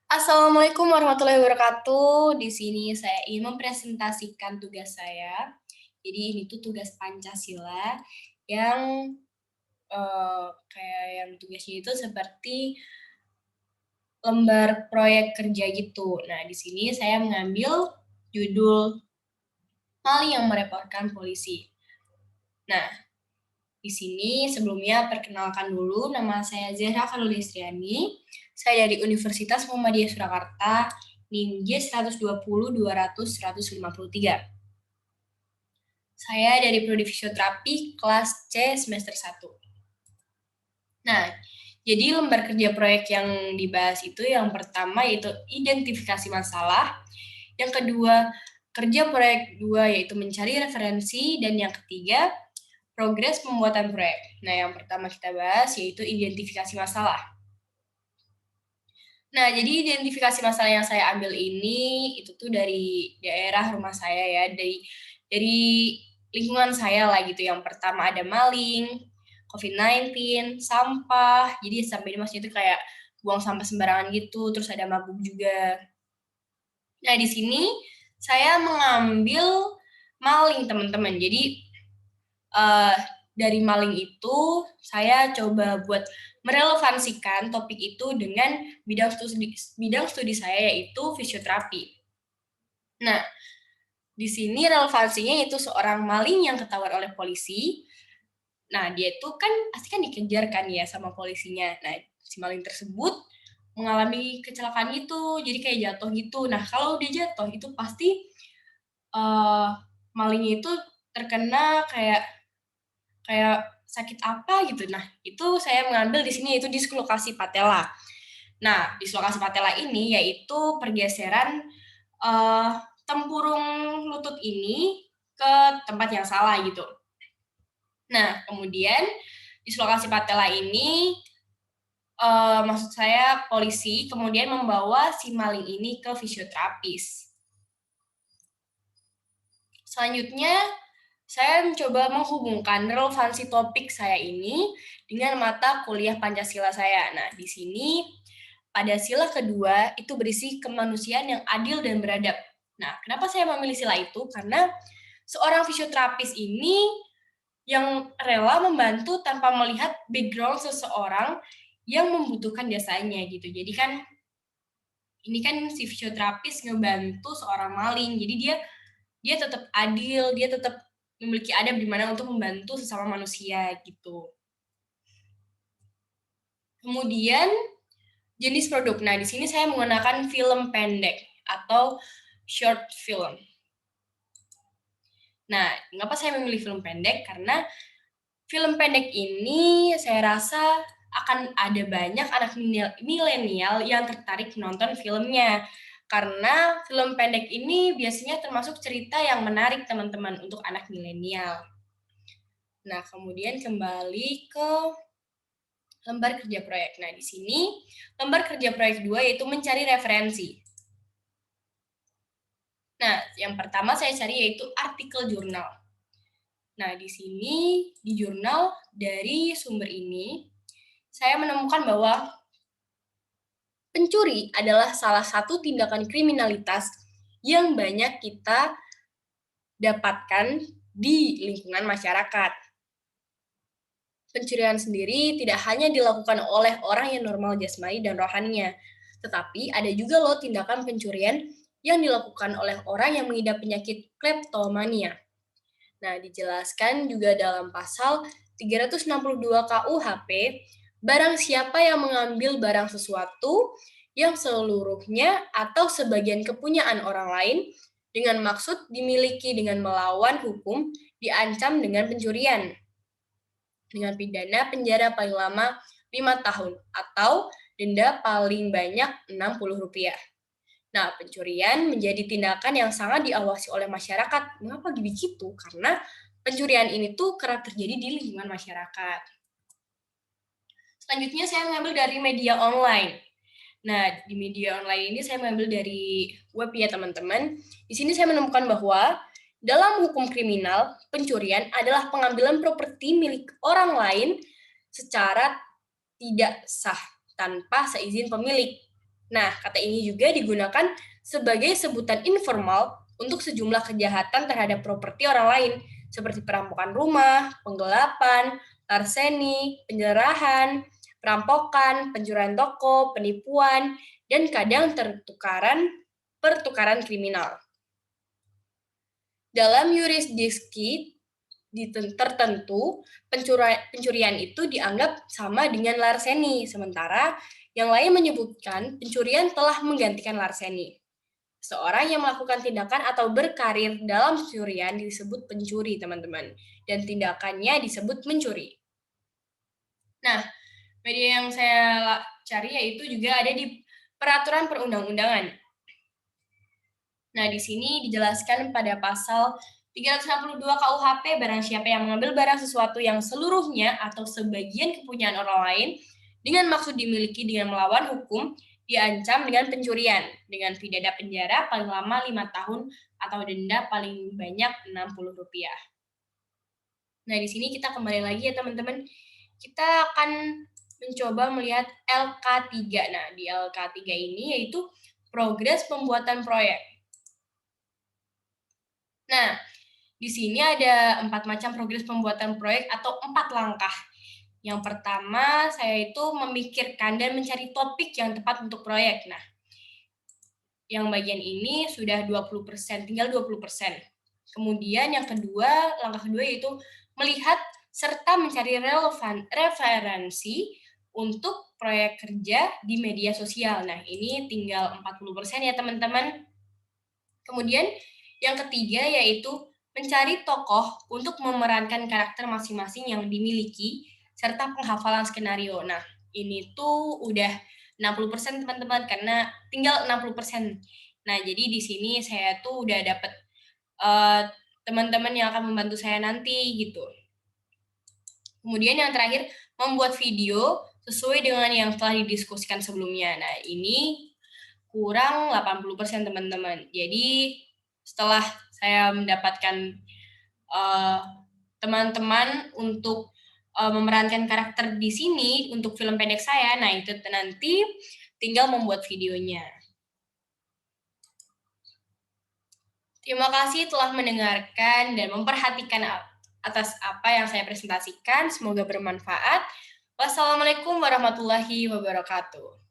Assalamualaikum warahmatullahi wabarakatuh. Di sini saya ingin mempresentasikan tugas saya. Jadi ini tuh tugas Pancasila yang kayak yang tugasnya itu seperti lembar proyek kerja gitu. Nah, di sini saya mengambil judul Maling yang Merepotkan Polisi. Nah, di sini sebelumnya perkenalkan dulu, nama saya Zahra Kalulistriani. Saya dari Universitas Muhammadiyah Surakarta, NIM J 120 200 153. Saya dari Prodi Fisioterapi kelas C semester 1. Nah, jadi lembar kerja proyek yang dibahas itu yang pertama yaitu identifikasi masalah, yang kedua kerja proyek 2 yaitu mencari referensi, dan yang ketiga progres pembuatan proyek. Nah, yang pertama kita bahas yaitu identifikasi masalah. Nah, jadi identifikasi masalah yang saya ambil ini itu tuh dari daerah rumah saya ya, dari lingkungan saya lah gitu. Yang pertama ada maling, COVID-19, sampah. Jadi sampah ini maksudnya itu kayak buang sampah sembarangan gitu, terus ada mabuk juga. Nah, di sini saya mengambil maling, teman-teman. Jadi uh, dari maling itu saya coba buat merelevansikan topik itu dengan bidang studi saya yaitu fisioterapi. Nah, di sini relevansinya itu seorang maling yang ketahuan oleh polisi. Nah, dia itu kan pasti kan dikejar kan ya sama polisinya. Nah, si maling tersebut mengalami kecelakaan itu, jadi kayak jatuh gitu. Nah, kalau dia jatuh itu pasti malingnya itu terkena kayak kayak sakit apa gitu. Nah, itu saya mengambil di sini yaitu dislokasi patella. Nah, dislokasi patella ini yaitu pergeseran uh, tempurung lutut ini ke tempat yang salah gitu. Nah, kemudian dislokasi patella ini maksud saya polisi kemudian membawa si maling ini ke fisioterapis. Selanjutnya, saya mencoba menghubungkan relevansi topik saya ini dengan mata kuliah Pancasila saya. Nah, di sini pada sila kedua itu berisi kemanusiaan yang adil dan beradab. Nah, kenapa saya memilih sila itu? Karena seorang fisioterapis ini yang rela membantu tanpa melihat background seseorang yang membutuhkan jasanya gitu. Jadi kan ini kan si fisioterapis ngebantu seorang maling. Jadi dia tetap adil, dia tetap memiliki adab di mana untuk membantu sesama manusia gitu. Kemudian jenis produk. Nah, di sini saya menggunakan film pendek atau short film. Nah, mengapa saya memilih film pendek? Karena film pendek ini saya rasa akan ada banyak anak milenial yang tertarik menonton filmnya. Karena film pendek ini biasanya termasuk cerita yang menarik teman-teman untuk anak milenial. Nah, kemudian kembali ke lembar kerja proyek. Nah, di sini lembar kerja proyek 2 yaitu mencari referensi. Nah, yang pertama saya cari yaitu artikel jurnal. Nah, di sini di jurnal dari sumber ini saya menemukan bahwa pencuri adalah salah satu tindakan kriminalitas yang banyak kita dapatkan di lingkungan masyarakat. Pencurian sendiri tidak hanya dilakukan oleh orang yang normal jasmani dan rohaninya, tetapi ada juga loh tindakan pencurian yang dilakukan oleh orang yang mengidap penyakit kleptomania. Nah, dijelaskan juga dalam pasal 362 KUHP, barang siapa yang mengambil barang sesuatu yang seluruhnya atau sebagian kepunyaan orang lain dengan maksud dimiliki dengan melawan hukum diancam dengan pencurian dengan pidana penjara paling lama 5 tahun atau denda paling banyak Rp60. Nah, pencurian menjadi tindakan yang sangat diawasi oleh masyarakat. Mengapa begitu? Karena pencurian ini tuh kerap terjadi di lingkungan masyarakat. Selanjutnya saya mengambil dari media online. Nah, di media online ini saya mengambil dari web ya teman-teman. Di sini saya menemukan bahwa dalam hukum kriminal, pencurian adalah pengambilan properti milik orang lain secara tidak sah tanpa seizin pemilik. Nah, kata ini juga digunakan sebagai sebutan informal untuk sejumlah kejahatan terhadap properti orang lain, seperti perampokan rumah, penggelapan, larceny, penjarahan, perampokan, pencurian toko, penipuan, dan kadang pertukaran kriminal. Dalam yurisdiksi tertentu, pencurian itu dianggap sama dengan larceny, sementara yang lain menyebutkan pencurian telah menggantikan larceny. Seorang yang melakukan tindakan atau berkarir dalam pencurian disebut pencuri, teman-teman, dan tindakannya disebut mencuri. Nah, media yang saya cari yaitu juga ada di peraturan perundang-undangan. Nah, di sini dijelaskan pada pasal 362 KUHP, barang siapa yang mengambil barang sesuatu yang seluruhnya atau sebagian kepunyaan orang lain dengan maksud dimiliki dengan melawan hukum, diancam dengan pencurian, dengan pidana penjara paling lama 5 tahun atau denda paling banyak Rp60. Nah, di sini kita kembali lagi ya teman-teman. Kita akan mencoba melihat LK3. Nah, di LK3 ini yaitu progres pembuatan proyek. Nah, di sini ada 4 macam progres pembuatan proyek atau 4 langkah. Yang pertama, saya itu memikirkan dan mencari topik yang tepat untuk proyek. Nah, yang bagian ini sudah 20%, tinggal 20%. Kemudian yang kedua, langkah kedua yaitu melihat serta mencari referensi untuk proyek kerja di media sosial. Nah, ini tinggal 40% ya teman-teman. Kemudian yang ketiga yaitu mencari tokoh untuk memerankan karakter masing-masing yang dimiliki serta penghafalan skenario. Nah, ini tuh udah 60% teman-teman karena tinggal 60%. Nah, jadi di sini saya tuh udah dapet teman-teman yang akan membantu saya nanti gitu. Kemudian yang terakhir, membuat video sesuai dengan yang telah didiskusikan sebelumnya. Nah, ini kurang 80% teman-teman. Jadi setelah saya mendapatkan teman-teman untuk memerankan karakter di sini untuk film pendek saya, nah itu nanti tinggal membuat videonya. Terima kasih telah mendengarkan dan memperhatikan atas apa yang saya presentasikan. Semoga bermanfaat. Wassalamualaikum warahmatullahi wabarakatuh.